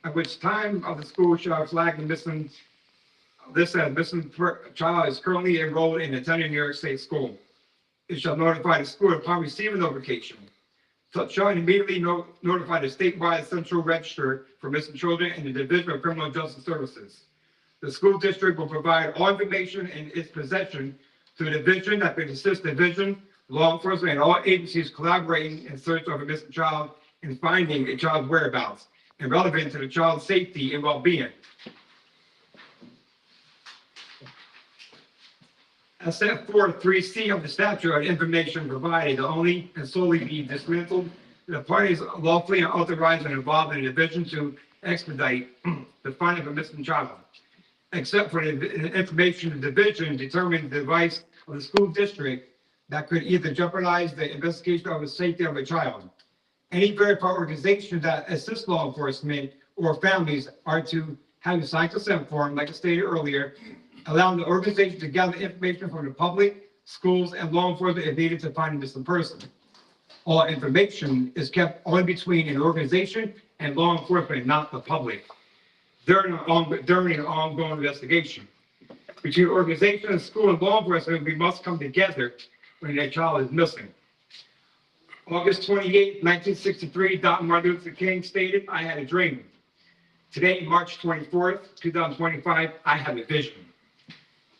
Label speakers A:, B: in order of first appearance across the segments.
A: at which time of the school shall flag the missing, this as child is currently enrolled in attending New York State school. It shall notify the school upon receiving notification. Such shall immediately notify the statewide central register for missing children and the Division of Criminal Justice Services. The school district will provide all information in its possession to the division that can assist the division, law enforcement, and all agencies collaborating in search of a missing child and finding a child's whereabouts and relevant to the child's safety and well-being. As set forth 3C of the statute, information provided to only and solely be dismantled. The parties lawfully authorized and involved in the division to expedite the finding of a missing child, except for the information the division determined the device of the school district that could either jeopardize the investigation of the safety of a child. Any verified organization that assists law enforcement or families are to have a signed consent form, like I stated earlier, allowing the organization to gather information from the public, schools, and law enforcement if needed to find a missing person. All information is kept only between an organization and law enforcement, not the public, during an ongoing investigation. Between organization, school, and law enforcement, we must come together when a child is missing. August 28, 1963, Dr. Martin Luther King stated, "I had a dream." Today, March 24th, 2025, I have a vision.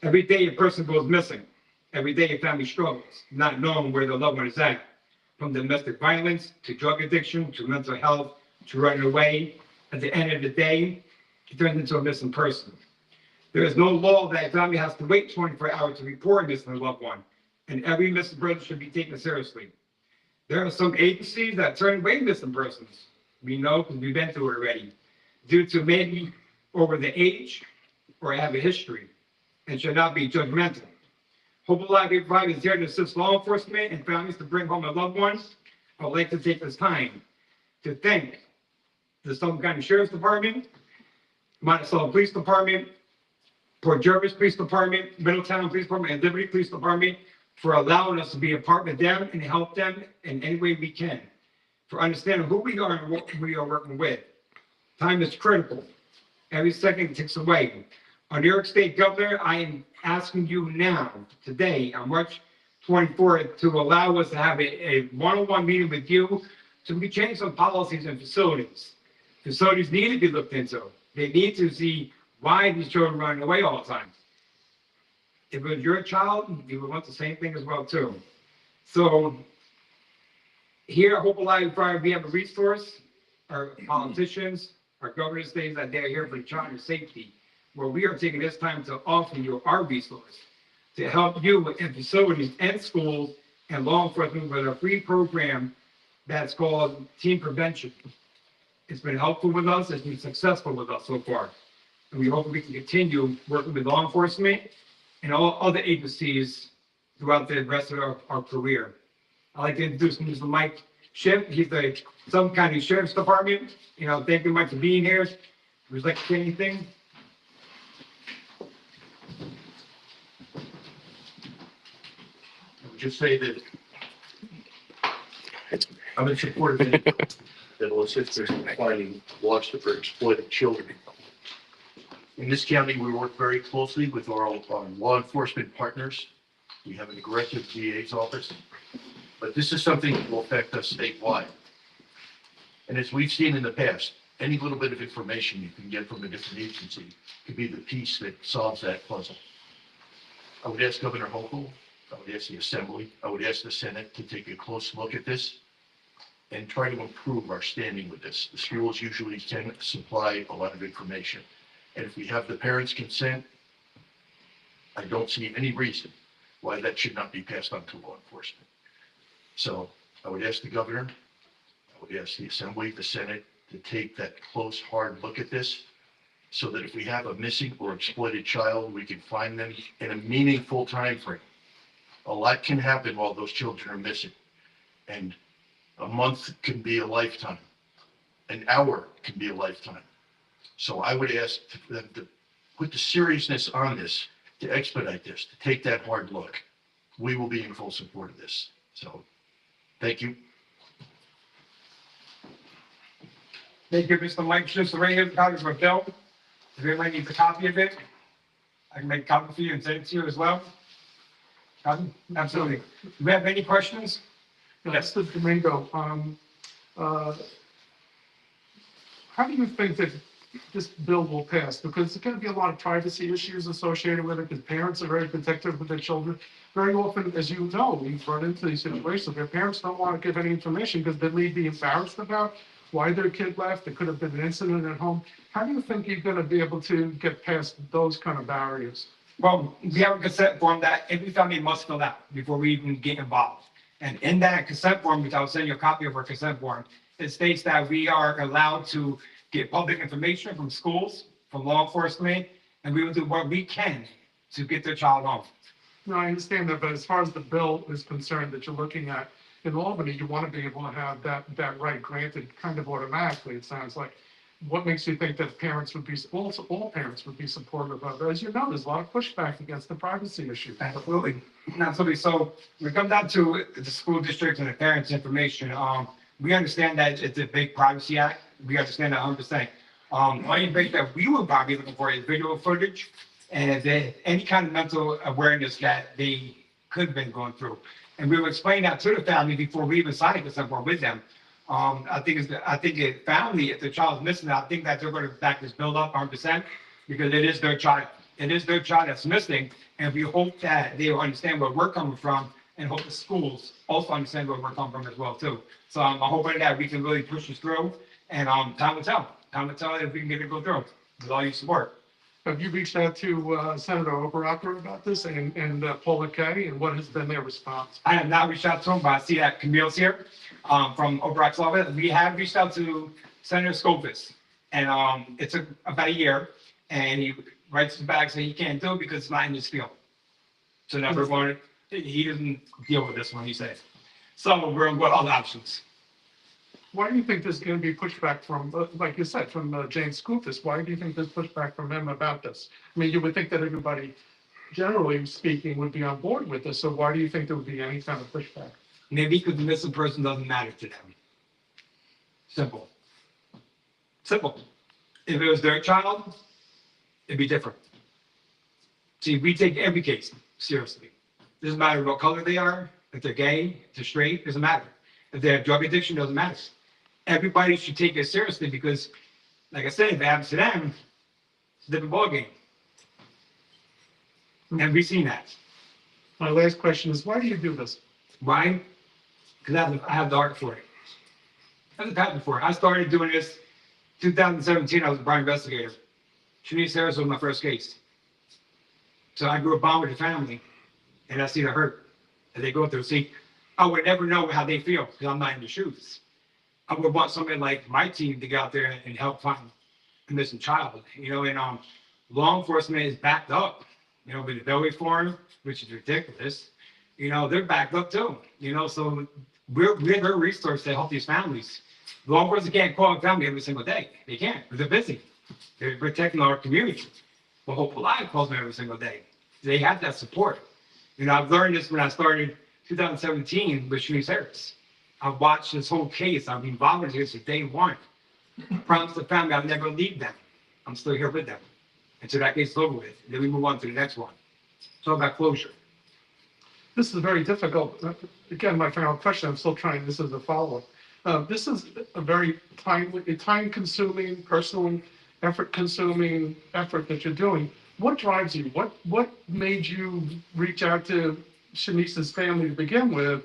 A: Every day a person goes missing. Every day a family struggles, not knowing where their loved one is at. From domestic violence to drug addiction to mental health to running away. At the end of the day, it turns into a missing person. There is no law that a family has to wait 24 hours to report a missing loved one, and every missing person should be taken seriously. There are some agencies that turn away missing persons. We know because we've been through it already, due to maybe over the age or have a history, and should not be judgmental. Hope Alive 85 is here to assist law enforcement and families to bring home their loved ones. I would like to take this time to thank the Suffolk County Sheriff's Department, Monticello Police Department, Port Jervis Police Department, Middletown Police Department, and Liberty Police Department for allowing us to be a part of them and help them in any way we can, for understanding who we are and what we are working with. Time is critical. Every second ticks away. Our New York State Governor, I am asking you now, today, on March 24th, to allow us to have a one-on-one meeting with you so we can change some policies and facilities. Facilities need to be looked into. They need to see why these children are running away all the time. If it was your child, you would want the same thing as well, too. So here at Hope Alive Fire, we have a resource. Our politicians, our governor states that they're here for the child's safety. Where we are taking this time to offer you our resource to help you in facilities and schools and law enforcement with a free program that's called Team Prevention. It's been helpful with us. It's been successful with us so far. And we hope we can continue working with law enforcement and all other agencies throughout the rest of our career. I'd like to introduce Mr. Mike Schiff. He's the Suffolk County Sheriff's Department. Thank you, Mike, for being here. Would you like to say anything?
B: Just say that I'm in support of it that will assist us in finding lost or exploited children. In this county, we work very closely with our law enforcement partners. We have an aggressive DA's office, but this is something that will affect us statewide. And as we've seen in the past, any little bit of information you can get from a different agency could be the piece that solves that puzzle. I would ask Governor Hochul, I would ask the Assembly, I would ask the Senate to take a close look at this and try to improve our standing with this. The schools usually can supply a lot of information. And if we have the parents' consent, I don't see any reason why that should not be passed on to law enforcement. So I would ask the governor, I would ask the Assembly, the Senate to take that close, hard look at this so that if we have a missing or exploited child, we can find them in a meaningful time frame. A lot can happen while those children are missing. And a month can be a lifetime. An hour can be a lifetime. So I would ask them to put the seriousness on this, to expedite this, to take that hard look. We will be in full support of this. So, thank you.
A: They give Mr. Mike just right here, copy of a bill. If anybody needs a copy of it, I can make a copy for you and send it to you as well. Absolutely. Do we have any questions?
C: Yes, Mr. Domingo, how do you think that this bill will pass? Because there's going to be a lot of privacy issues associated with it, because parents are very protective of their children. Very often, as you know, we've run into these situations where parents don't want to give any information because they may be embarrassed about why their kid left. There could have been an incident at home. How do you think you're going to be able to get past those kind of barriers?
A: Well, we have a consent form that every family must fill out before we even get involved. And in that consent form, which I'll send you a copy of our consent form, it states that we are allowed to get public information from schools, from law enforcement, and we will do what we can to get their child home.
C: No, I understand that, but as far as the bill is concerned that you're looking at in Albany, you want to be able to have that right granted kind of automatically, it sounds like. What makes you think that parents would be, also all parents would be supportive of it? As you know, there's a lot of pushback against the privacy issue.
A: Absolutely. Absolutely. So when it comes down to the school districts and the parents' information, we understand that it's a big privacy act. We understand that 100%. Only thing that we would probably be looking for is video footage and if there's any kind of mental awareness that they could have been going through. And we will explain that to the family before we even sign this form with them. I think a family, if the child's missing, I think that they're going to back this bill up 100% because it is their child. It is their child that's missing. And we hope that they will understand where we're coming from and hope the schools also understand where we're coming from as well too. So I'm hoping that we can really push this through and time will tell. Time will tell if we can get it go through with all your support.
C: Have you reached out to Senator Oberacker about this and Paula Kay, and what has been their response?
A: I have not reached out to him, but I see that Camille's here from Oberack's office. We have reached out to Senator Scopus, and it took about a year, and he writes back saying he can't do it because it's not in his field. So now we're going, he doesn't deal with this one, he says. So we're going to go with all the options.
C: Why do you think there's going to be pushback from, like you said, from James Scopus? Why do you think there's pushback from him about this? I mean, you would think that everybody, generally speaking, would be on board with this. So why do you think there would be any kind of pushback?
A: Maybe because the missing person doesn't matter to them. Simple. Simple. If it was their child, it'd be different. See, we take every case seriously. Doesn't matter what color they are, if they're gay, if they're straight, doesn't matter. If they have drug addiction, doesn't matter. Everybody should take it seriously because, like I said, if it happens to them, it's a different ballgame. And we've seen that.
C: My last question is, why do you do this?
A: Why? Because I have the heart for it. I have the passion for it. I started doing this 2017. I was a private investigator. Shanice Harris was my first case. So I grew up bond with the family, and I see the hurt that they go through. See, I would never know how they feel because I'm not in the shoes. I would want somebody like my team to get out there and help find a missing child. You know, and law enforcement is backed up. You know, with the Belway Forum, which is ridiculous. You know, they're backed up too. You know, so we're their resource to help these families. Law enforcement can't call a family every single day. They can't. They're busy. They're protecting our community. But Hope Alive calls me every single day. They have that support. You know, I've learned this when I started 2017 with Shanice Harris. I've watched this whole case. I've been involved in this since day one. I promised the family I'll never leave them. I'm still here with them until that case is over with. Then we move on to the next one. It's all about closure.
C: This is very difficult. Again, my final question, I'm still trying, this is a follow-up. This is a very time-consuming, personally effort-consuming effort that you're doing. What drives you? What made you reach out to Shanice's family to begin with,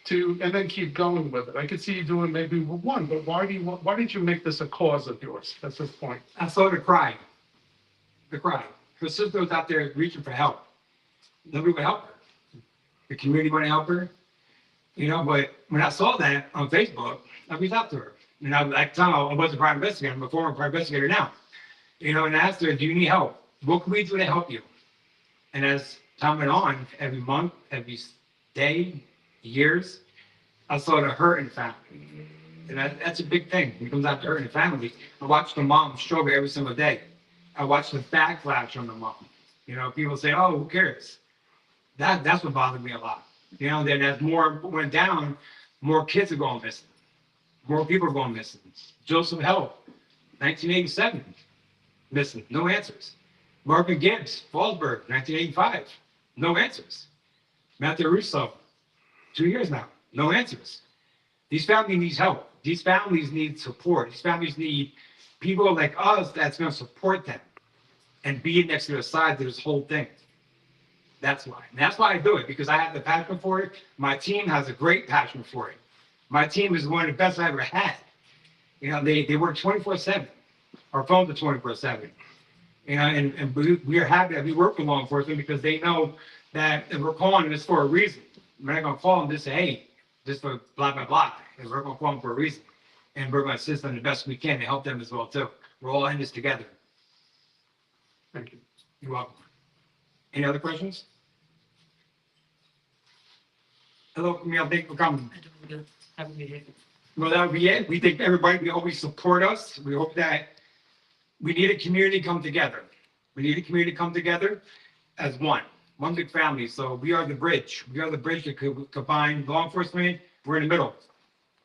C: and then keep going with it? I could see you doing maybe one, but why did you make this a cause of yours at this point?
A: I saw her cry. The cry. Her sister was out there reaching for help. Nobody would help her. The community wouldn't help her. You know, but when I saw that on Facebook, I reached out to her. And at the time, I was a private investigator. I'm a former private investigator now. You know, and I asked her, do you need help? What can we do to help you? And as time went on, every month, every day, years, I saw the hurt in the family. And that's a big thing. When it comes out to hurt in the family, I watched the mom struggle every single day. I watched the backlash on the mom. You know, people say, oh, who cares? That's what bothered me a lot. You know, then as more went down, more kids are going missing. More people are going missing. Joseph Help 1987, missing, no answers. Marvin Gibbs, Fallsburg, 1985, no answers. Matthew Russo, 2 years now, no answers. These families need help. These families need support. These families need people like us that's going to support them and be next to their side to this whole thing. That's why. And that's why I do it, because I have the passion for it. My team has a great passion for it. My team is one of the best I ever had. You know, they work 24/7. Our phones are 24/7. You know, and we are happy that we work with law enforcement because they know that if we're calling this for a reason. We're not gonna call them just say, hey, just for blah, blah, blah. And we're gonna call them for a reason. And we're gonna assist them the best we can to help them as well too. We're all in this together.
C: Thank you.
A: You're welcome. Any other questions? Hello, Camille, thank you for coming. Well, that would be it. We thank everybody. We always support us. We hope that we need a community come together. We need a community come together as one big family. So we are the bridge. We are the bridge that could combine law enforcement. We're in the middle.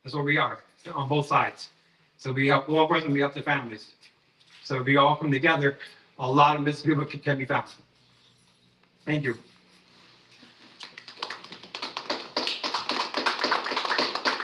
A: That's what we are on both sides. So we help law enforcement, we help the families. So we all come together. A lot of missing people can be found. Thank you.